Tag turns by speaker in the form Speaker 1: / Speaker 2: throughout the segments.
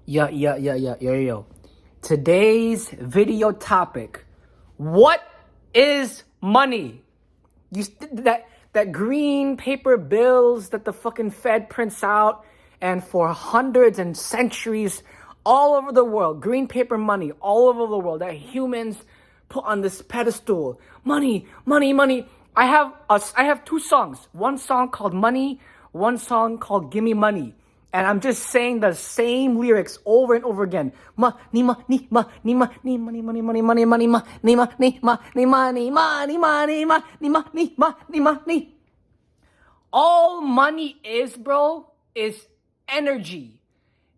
Speaker 1: Yo. Today's video topic: what is money? That green paper bills that the fucking Fed prints out, and for hundreds and centuries, all over the world, green paper money all over the world that humans put on this pedestal. Money. I have two songs. One song called Money, one song called Gimme Money. And I'm just saying the same lyrics over and over again. Money. All money is, bro, is energy.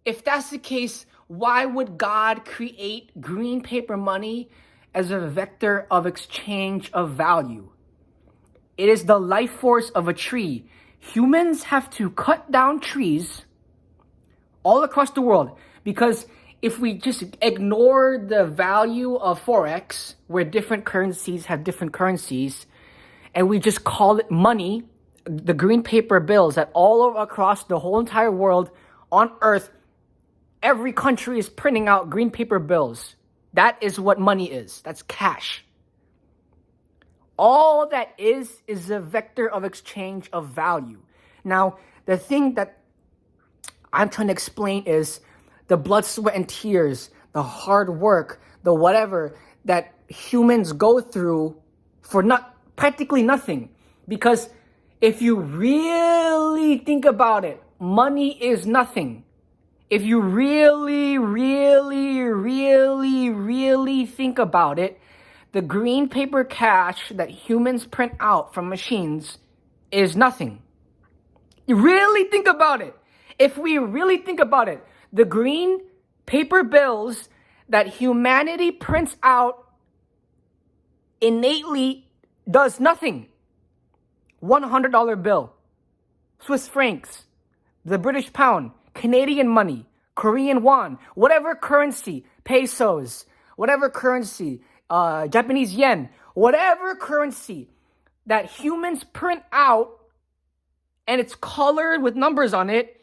Speaker 1: If that's the case, why would God create green paper money as a vector of exchange of value? It is the life force of a tree. Humans have to cut down trees all across the world, because if we just ignore the value of Forex, where different currencies have different currencies, and we just call it money, the green paper bills that all over across the whole entire world on earth, every country is printing out green paper bills. That is what money is. That's cash. All that is a vector of exchange of value. Now, the thing that I'm trying to explain is the blood, sweat, and tears, the hard work, the whatever that humans go through for practically nothing. Because if you really think about it, money is nothing. If you really think about it, the green paper cash that humans print out from machines is nothing. You really think about it. If we really think about it, the green paper bills that humanity prints out innately does nothing. $100 bill, Swiss francs, the British pound, Canadian money, Korean won, whatever currency, pesos, whatever currency, Japanese yen, whatever currency that humans print out and it's colored with numbers on it,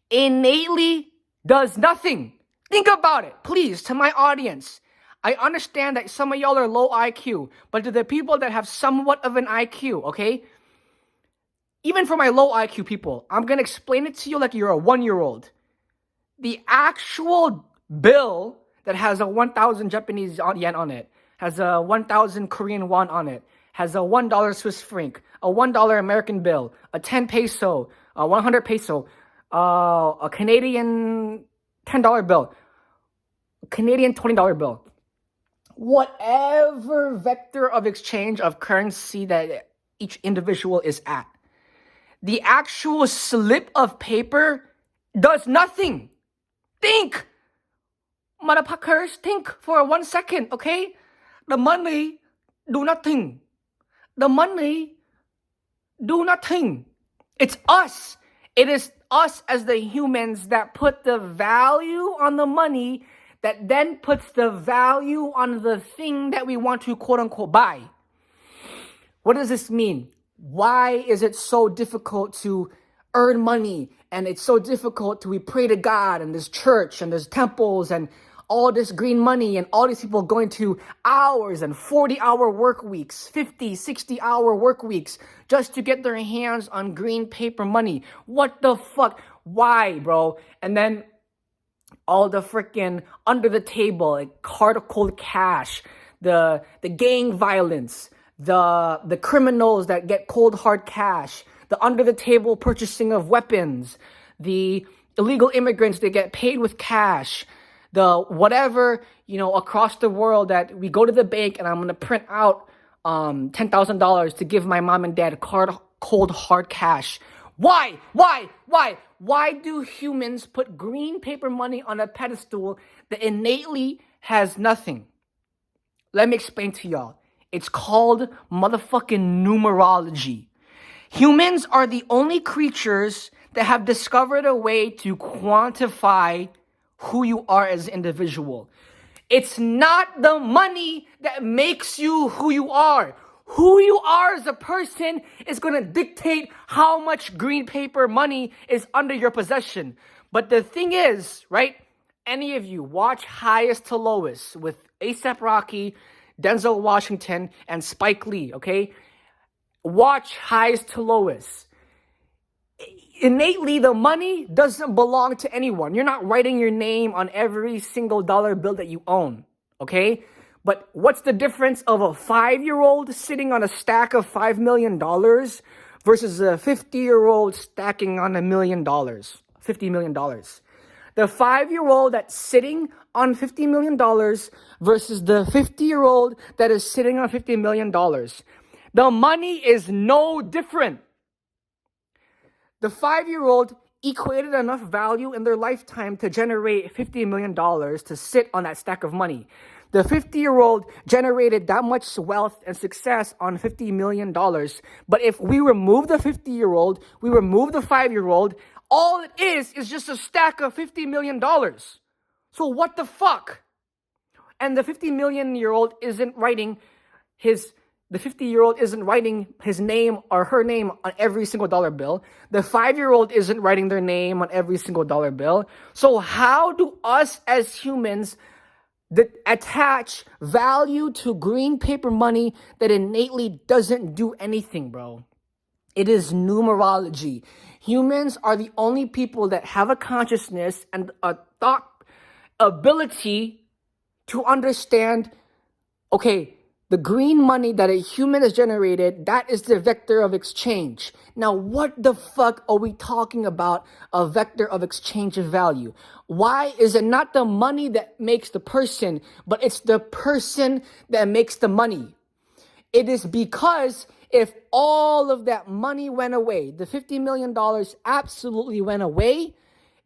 Speaker 1: innately does nothing. Think about it, please, to my audience. I understand that some of y'all are low IQ, but to the people that have somewhat of an IQ, okay? Even for my low IQ people, I'm going to explain it to you like you're a 1-year-old. The actual bill that has a 1,000 Japanese yen on it, has a 1,000 Korean won on it, has a $1 Swiss franc, a $1 American bill, a 10 peso, a 100 peso, a Canadian $10 bill, a Canadian $20 bill. Whatever vector of exchange of currency that each individual is at, the actual slip of paper does nothing. Think, motherfuckers, think for 1 second, okay? The money do nothing. The money do nothing. It's us. It is us as the humans that put the value on the money, that then puts the value on the thing that we want to quote unquote buy. What does this mean? Why is it so difficult to earn money? And it's so difficult to we pray to God, and there's church and there's temples and all this green money and all these people going to hours and 40-hour work weeks, 50, 60-hour work weeks just to get their hands on green paper money. What the fuck? Why, bro? And then all the freaking under the table, like hard cold cash, the gang violence, the criminals that get cold hard cash, the under the table purchasing of weapons, the illegal immigrants that get paid with cash, the whatever, across the world that we go to the bank and I'm going to print out $10,000 to give my mom and dad cold hard cash. Why? Why do humans put green paper money on a pedestal that innately has nothing? Let me explain to y'all. It's called motherfucking numerology. Humans are the only creatures that have discovered a way to quantify who you are as an individual. It's not the money that makes you who you are. Who you are as a person is going to dictate how much green paper money is under your possession. But the thing is, right, any of you watch Highest to Lowest with A$AP Rocky, Denzel Washington, and Spike Lee, okay? Watch Highest to Lowest. Innately, the money doesn't belong to anyone. You're not writing your name on every single dollar bill that you own, okay? But what's the difference of a 5-year-old sitting on a stack of $5 million versus a 50-year-old stacking on $1 million, $50 million? The 5-year-old that's sitting on $50 million versus the 50-year-old that is sitting on $50 million. The money is no different. The 5-year-old equated enough value in their lifetime to generate $50 million to sit on that stack of money. The 50-year-old generated that much wealth and success on $50 million. But if we remove the 50-year-old, we remove the 5-year-old, all it is just a stack of $50 million. So what the fuck? And the 50-million-year-old isn't writing the 50-year-old isn't writing his name or her name on every single dollar bill. The 5-year-old isn't writing their name on every single dollar bill. So how do us as humans attach value to green paper money that innately doesn't do anything, bro? It is numerology. Humans are the only people that have a consciousness and a thought ability to understand, okay, the green money that a human has generated, that is the vector of exchange. Now, what the fuck are we talking about a vector of exchange of value? Why is it not the money that makes the person, but it's the person that makes the money? It is because if all of that money went away, the $50 million absolutely went away,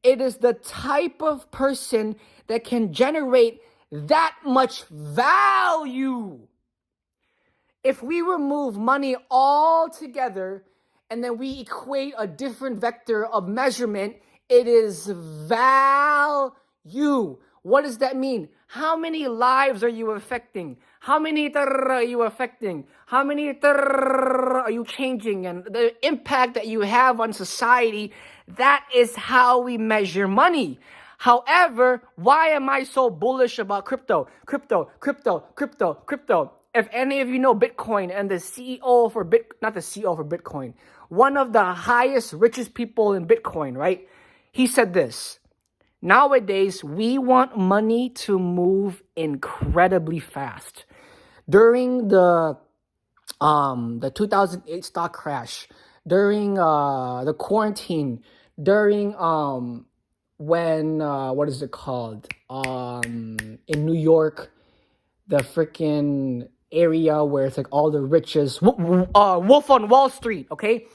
Speaker 1: it is the type of person that can generate that much value. If we remove money altogether and then we equate a different vector of measurement, it is value. What does that mean? How many lives are you affecting? How many are you affecting? How many are you changing? And the impact that you have on society, that is how we measure money. However, why am I so bullish about crypto? Crypto. If any of you know Bitcoin and the CEO for not the CEO for Bitcoin, one of the highest, richest people in Bitcoin, right? He said this: nowadays, we want money to move incredibly fast. During the 2008 stock crash, during the quarantine, during when what is it called? In New York, the freaking area where it's like all the riches, Wolf on Wall Street, okay?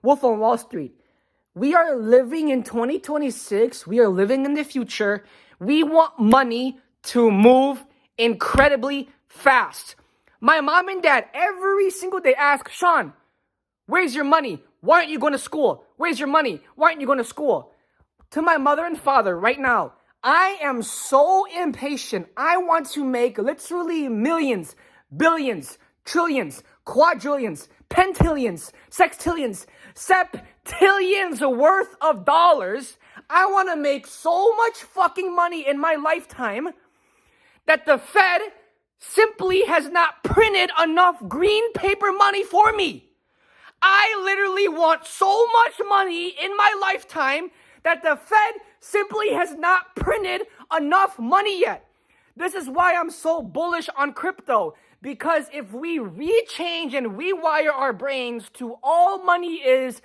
Speaker 1: Wolf on Wall Street. We are living in 2026. We are living in the future. We want money to move incredibly fast. My mom and dad every single day ask, Sean, where's your money? Why aren't you going to school? Where's your money? Why aren't you going to school? To my mother and father right now, I am so impatient. I want to make literally millions, billions, trillions, quadrillions, pentillions, sextillions, septillions worth of dollars. I want to make so much fucking money in my lifetime that the Fed simply has not printed enough green paper money for me. I literally want so much money in my lifetime that the Fed simply has not printed enough money yet. This is why I'm so bullish on crypto. Because if we rechange and rewire our brains to all money is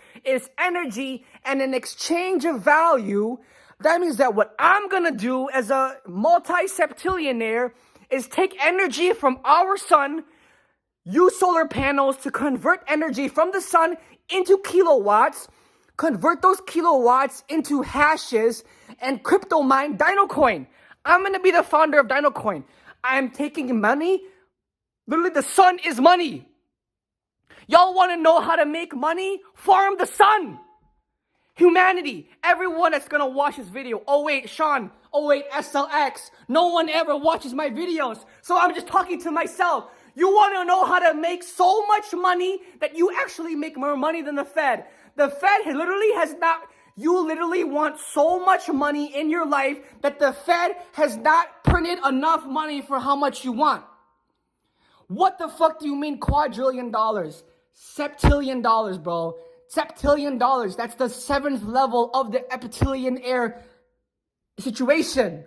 Speaker 1: energy and an exchange of value, that means that what I'm going to do as a multi-septillionaire is take energy from our sun, use solar panels to convert energy from the sun into kilowatts, convert those kilowatts into hashes, and crypto mine Dinocoin. I'm going to be the founder of Dinocoin. I'm taking money. Literally, the sun is money. Y'all want to know how to make money? Farm the sun. Humanity, everyone that's going to watch this video. Oh, wait, Sean. Oh, wait, SLX. No one ever watches my videos. So I'm just talking to myself. You want to know how to make so much money that you actually make more money than the Fed. The Fed literally has not You literally want so much money in your life that the Fed has not printed enough money for how much you want. What the fuck do you mean quadrillion dollars? Septillion dollars, bro. Septillion dollars. That's the 7th level of the epitillionaire situation.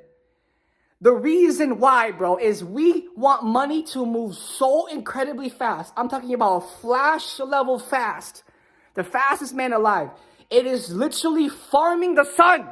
Speaker 1: The reason why, bro, is we want money to move so incredibly fast. I'm talking about flash level fast. The fastest man alive. It is literally farming the sun.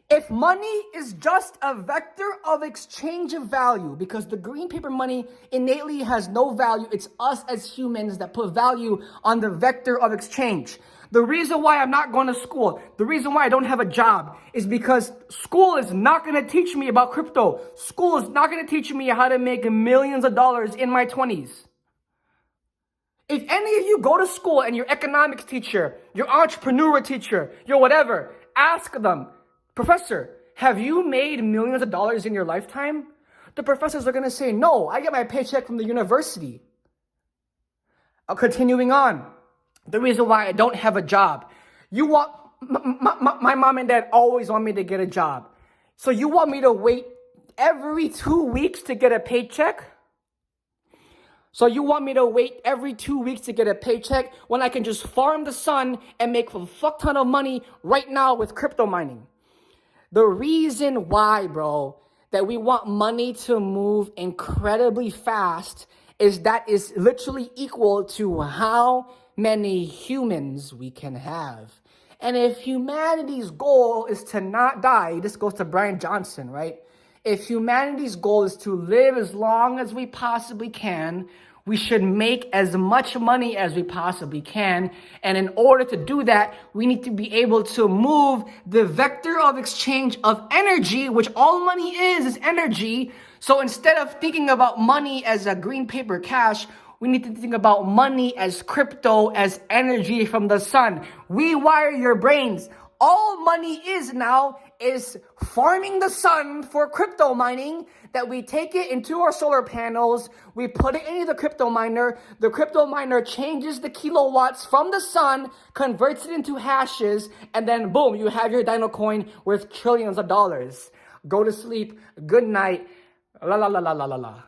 Speaker 1: If money is just a vector of exchange of value, because the green paper money innately has no value, it's us as humans that put value on the vector of exchange. The reason why I'm not going to school, the reason why I don't have a job is because school is not going to teach me about crypto. School is not going to teach me how to make millions of dollars in my 20s. If any of you go to school and your economics teacher, your entrepreneur teacher, your whatever, ask them, Professor, have you made millions of dollars in your lifetime? The professors are going to say, no, I get my paycheck from the university. Continuing on, the reason why I don't have a job. My mom and dad always want me to get a job. So you want me to wait every 2 weeks to get a paycheck? So you want me to wait every 2 weeks to get a paycheck when I can just farm the sun and make a fuck ton of money right now with crypto mining? The reason why, bro, that we want money to move incredibly fast is that is literally equal to how many humans we can have. And if humanity's goal is to not die, this goes to Brian Johnson, right? If humanity's goal is to live as long as we possibly can, we should make as much money as we possibly can. And in order to do that, we need to be able to move the vector of exchange of energy, which all money is energy. So instead of thinking about money as a green paper cash, we need to think about money as crypto, as energy from the sun. Rewire your brains. All money is now is farming the sun for crypto mining, that we take it into our solar panels, we put it into the crypto miner changes the kilowatts from the sun, converts it into hashes, and then boom, you have your Dino coin worth trillions of dollars. Go to sleep, good night, la la la la la la la.